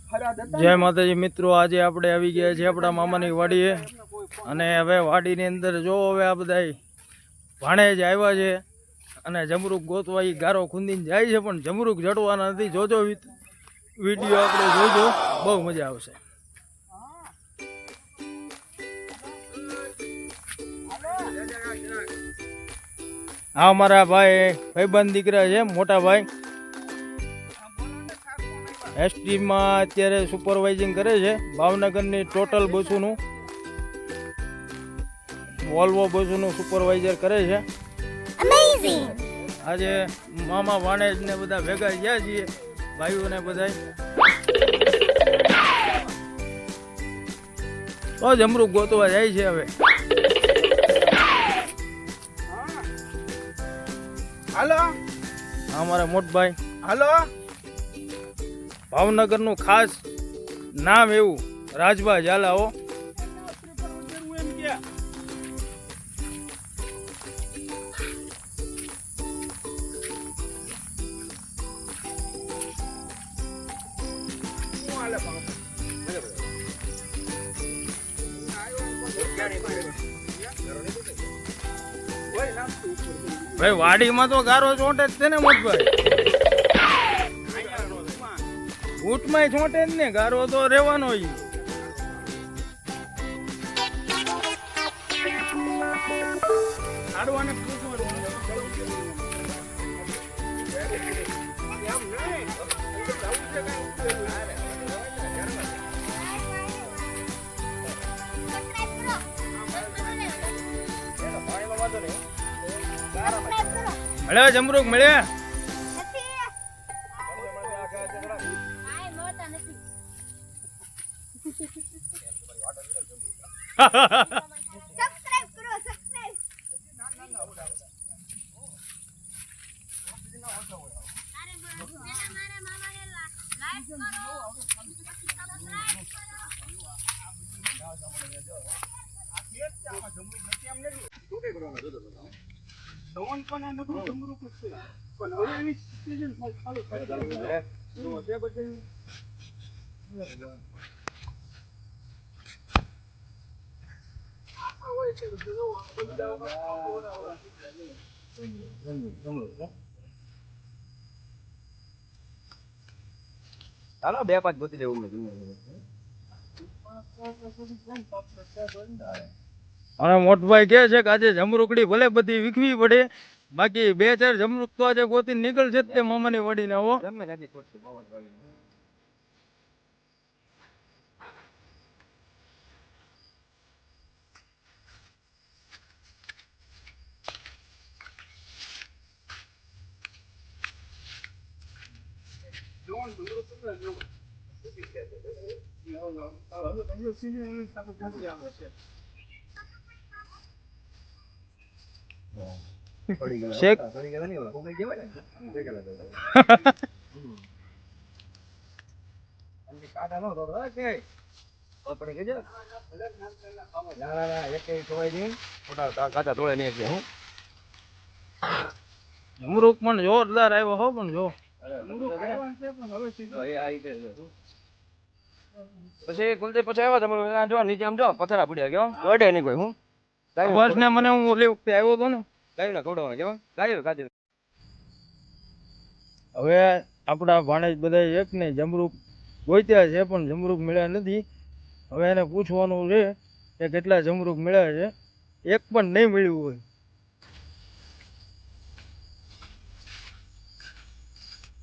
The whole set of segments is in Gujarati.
જય માતાજી મિત્રો, આજે આપણે આવી ગયા છીએ આપણા મામાની વાડીએ અને હવે વાડીની અંદર જો હવે આ બધા ભાણેજ આવ્યા છે અને જમરૂક ગોતવા ઈ ગારો ખૂંદીને જાય છે, પણ જમરૂક જડવાના નથી. જોજો વિડીયો આપણે જોજો, બહુ મજા આવશે. હા, મારા ભાઈબંધ દીકરા છે, મોટા ભાઈ એસટીમાં અત્યારે સુપરવાઇઝિંગ કરે છે. ભાવનગરની ટોટલ બસોનું વોલ્વો બસોનું સુપરવાઇઝર કરે છે. આજે મામા ભાણેજ ને બધા ભેગા ગયા છીએ, ભાઈઓને બધા. તો જમરૂક ગોતવા જાય છે હવે. હાલો, અમારા મોટભાઈ. હાલો, ભાવનગરનું ખાસ નામ એવું રાજભા ઝાલાઓ. ભાઈ વાડીમાં તો ગારો ચોંટે જ છે ને મોટભાઈ, ઊંટમાં ચોંટે જ ને, ગારો તો રહેવાનો. મળ્યા જમરૂક મળ્યા. ચાલો 2-5 ગોતી દેવું. અને મોટભાઈ કહે છે કે આજે જમરૂકડી ભલે બધી વીખવી પડે, બાકી 2-4 જમરૂક તો આજે ગોતી નીકળશે જ તે મામાની વાડીને. આવો શેક જમરૂક પણ જોરદાર આવ્યો હો. પણ જો પછી કુલદીપ પછી આવ્યા તમે જો નીચે આમ જો પથરા પડ્યા કેવો દોડે નહીં કોઈ. હું બસ ને મને હું ઓલી વખતે આવ્યો હતો ને, ગાયું ના ખવડાવવા કેવા ગાયું કાઢી. હવે આપણા ભાણેજ બધા એક ને જમરૂક ગોત્યા છે, પણ જમરૂક મળ્યા નથી. હવે એને પૂછવાનું છે કે કેટલા જમરૂક મળ્યા છે. એક પણ નહીં મળ્યું હોય.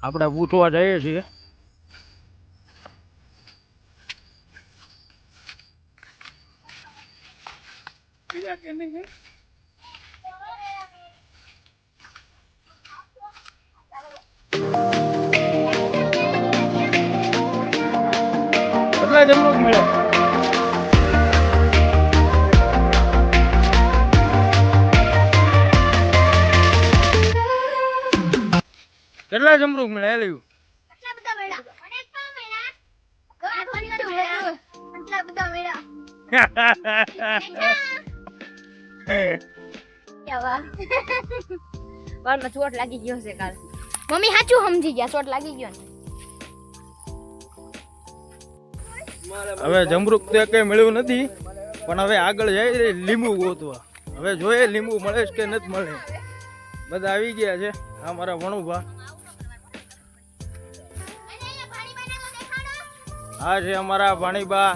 આપણે પૂછવા જઈએ છીએ. કેટલા જમરૂક મળ્યા? કેટલા જમરૂક મળ્યા? લેવું વાળમાં ચોટ લાગી ગયો છે કાલ. મમ્મી સાચું સમજી ગયા, ચોટ લાગી ગયો ને. હવે જમરૂક તો કંઈ મળ્યું નથી, પણ હવે આગળ જાય લીંબુ ગોતવા. હવે જોઈએ લીંબુ મળે છે કે નથી મળે. બધા આવી ગયા છે. આ મારા વણુભા, આ છે અમારા ભાણીબા,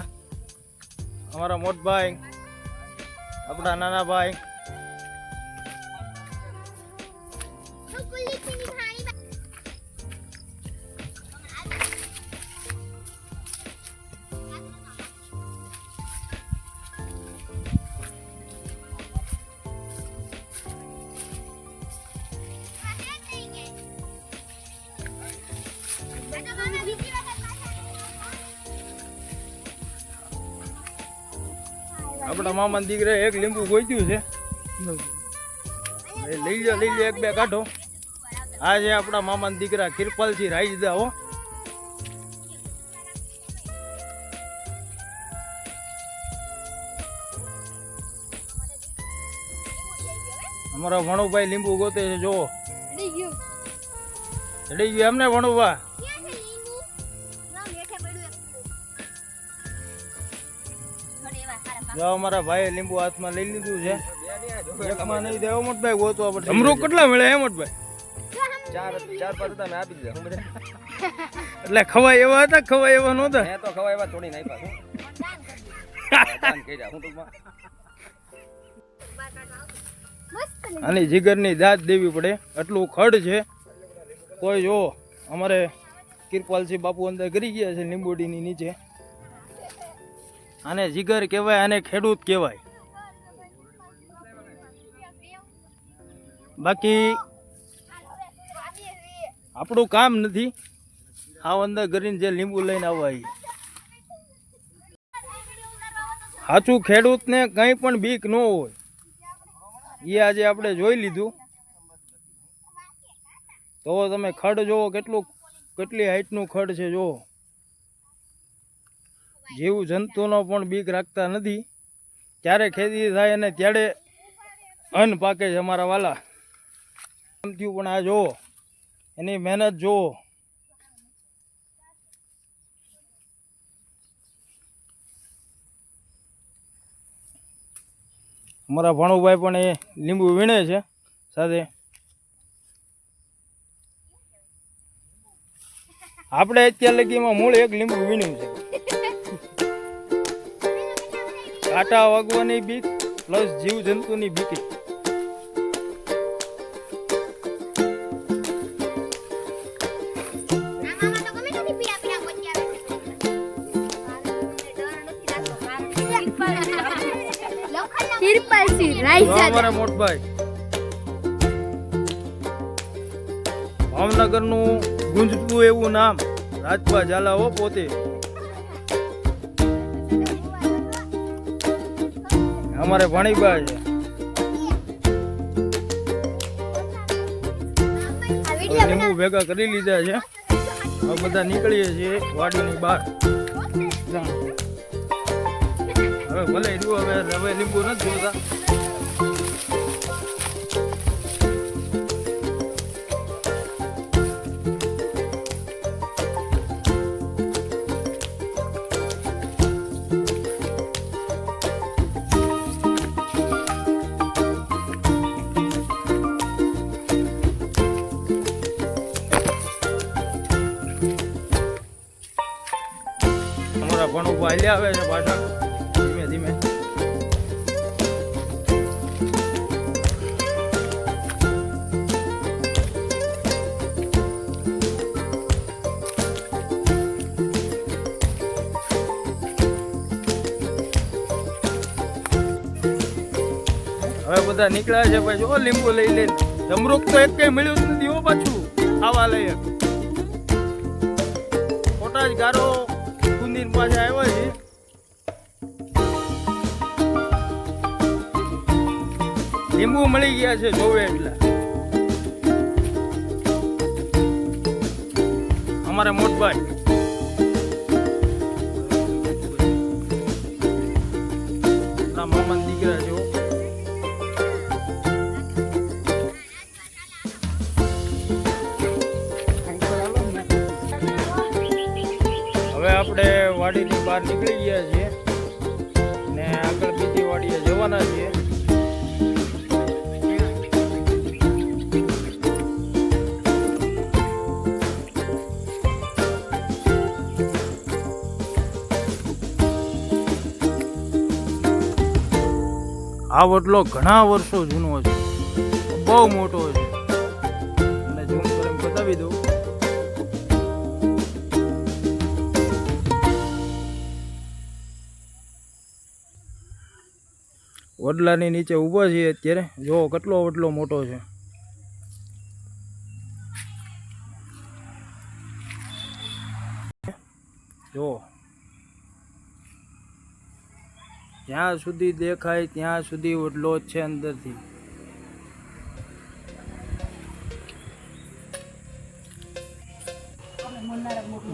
અમારા મોટભાઈ, આપણા નાના ભાઈ. આપણા મામા દીકરા એક લીંબુ ગોત્યું છે. લઈ લો એક બે કાઢો. આ છે આપણા મામા દીકરા કિરપાલજી રાઈદા હો. અમારા વણુભાઈ લીંબુ ગોતે છે. જો ચડી ગયું એમને વણુભા. જો અમારા ભાઈ લીંબુ હાથમાં લઈ લીધું છે. એકમાં નહીં દેવો મોટભાઈ ગોતવા પડશે. જમરૂક કેટલા મળે હે મોટભાઈ? ચાર પાંચ હતા મેં આપી દીધા. એટલે ખવાય એવા હતા, ખવાય એવા નહોતા. મેં તો ખવાય એવા થોડી નાખ્યા છું. આની જીગરની દાંત દેવી પડે, એટલું ખડ છે. કોઈ જો અમારે કિરપાલસિંહ બાપુ અંદર કરી ગયા છે લીંબોડીની નીચે. આને જીગર કહેવાય, આને ખેડૂત કહેવાય. બાકી આપણું કામ નથી આ અંદર કરીને જે લીંબુ લઈને આવવા. સાચું ખેડૂતને કંઈ પણ બીક ન હોય. એ આજે આપણે જોઈ લીધું. તો તમે ખડ જોવો, કેટલી હાઈટનું ખડ છે. જો જીવ જંતુનો પણ બીક રાખતા નથી. ક્યારે ખેતી થાય અને ત્યારે અન્ન પાકે છે અમારા વાલા. પણ આ જુઓ, એની મહેનત જુઓ. અમારા ભણુભાઈ પણ એ લીંબુ વીણે છે સાથે. આપણે અત્યાર લગીમાં મૂળ એક લીંબુ વીણ્યું છે. કાંટા વાગવાની બીક પ્લસ જીવ જંતુની બીક. અમારા મોટભાઈ ભાવનગર નું ગુંજતું એવું નામ રાજપા ઝાલા હો પોતે. અમારે ભાણીબા છે. લીંબુ ભેગા કરી લીધા છે. હવે બધા નીકળીએ છીએ વાડીની બહાર. હવે ભલે રહ્યું, હવે લીંબુ નથી જોતા. અમારા ભણુભા હાલ્યા આવે છે પાછા ધીમે ધીમે. હવે બધા નીકળ્યા છે ભાઈ. જો લીંબુ લઈ લઈને. જમરૂક તો એક કઈ મળ્યું જ નથી હો પાછું ખાવા લઈએ. ખોટા જ ગારો કુંદીન પાછા આવ્યા છે. લીંબુ મળી ગયા છે જોવે એટલા. અમારા મોટભાઈ મામા દીકરા જો. હવે આપણે આપણે વાડીની બહાર નીકળી ગયા છીએ ને આગળ બીજી વાડીએ જવાના છીએ. આ વડલો ઘણા વર્ષો જૂનો છે, બહુ મોટો છે અને ઝૂમ કરીને બતાવી દઉં. વડલાની નીચે ઊભા છીએ અત્યારે. જો કેટલો વડલો મોટો છે. જો જ્યાં સુધી દેખાય ત્યાં સુધી વડલો જ છે અંદરથી.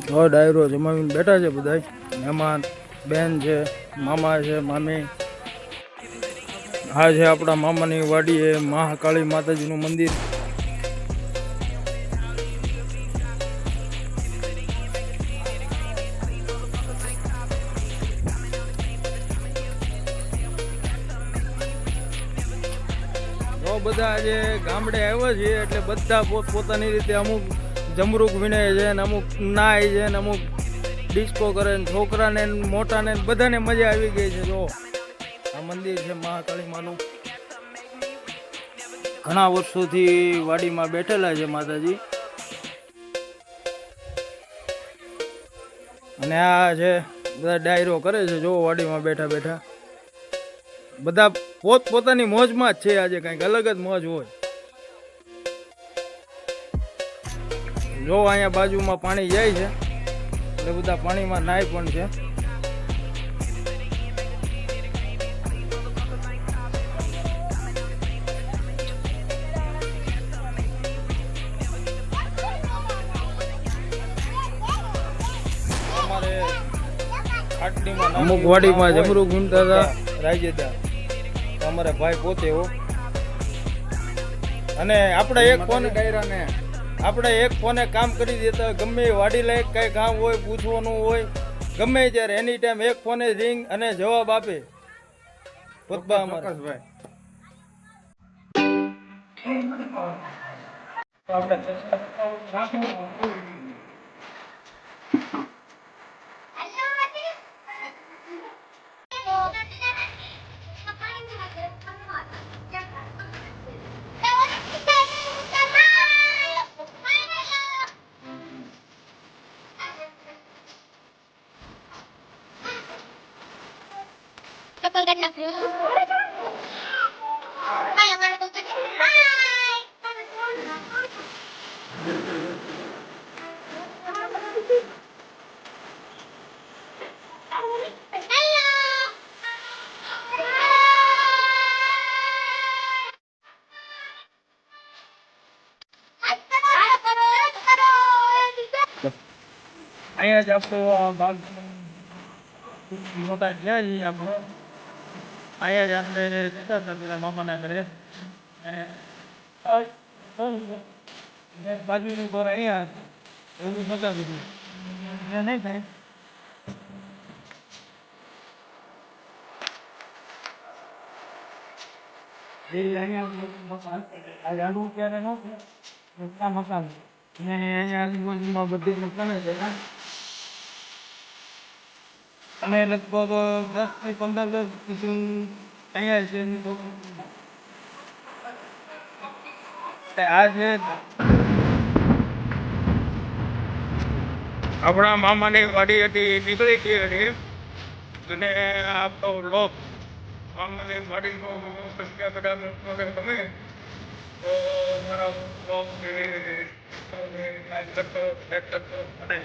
જો ડાયરો જમાવીને બેઠા છે બધા મહેમાન, બેન છે, મામા છે, મામી. આ છે આપણા મામાની વાડીએ મહાકાળી માતાજીનું મંદિર. તો બધા આજે ગામડે આવ્યા છીએ એટલે બધા પોતપોતાની રીતે અમુક જમરૂક વીણે છે ને અમુક નાય છે ને અમુક ડિસ્કો કરે ને છોકરાને ને મોટાને ને બધાને મજા આવી ગઈ છે. જો આ મંદિર છે મહાકાળી માનું. ઘણા વર્ષોથી વાડીમાં બેઠેલા છે માતાજી. અને આ છે બધા ડાયરો કરે છે. જો વાડીમાં બેઠા બેઠા બધા પોતપોતાની મોજમાં જ છે. આજે કંઈક અલગ જ મોજ હોય. જો અહીંયા બાજુમાં પાણી જાય છે એટલે બધા પાણીમાં નાય પણ છે. અમુક વાડીમાં જમરૂક વીણતા હતા રાજેદાર, અમારા ભાઈ પોતે હો. અને આપણે એક ફોને કામ કરી દેતા. ગમે એ વાડી લાયક કઈ કામ હોય, પૂછવાનું હોય, ગમે ત્યારે એની ટાઈમ એક ફોને રિંગ અને જવાબ આપે પોતબા અમારા ભાઈ. અહીંયા જ આપણો ભાગ મોટા થયા છીએ. આપણો અહીંયા જ આપણે રહેતા હતા પેલા મામાના ઘરે. બાજુનું ઘર અહીંયા એવું નતા બધું નહીં થાય. અહીંયા ત્યારે નહોતું મકાન ને અહીંયા આજુબાજુમાં બધી મકાન છે. અમે લગભગ 10 થી 15 અહીંયા છે. આ છે આપણા મામાની વાડી હતી, નીકળી ગઈ હતી. અને આપણો લોક મામાની વાડીનો સંખ્યા બધા લોકોને ગમે તો મારા લોક અને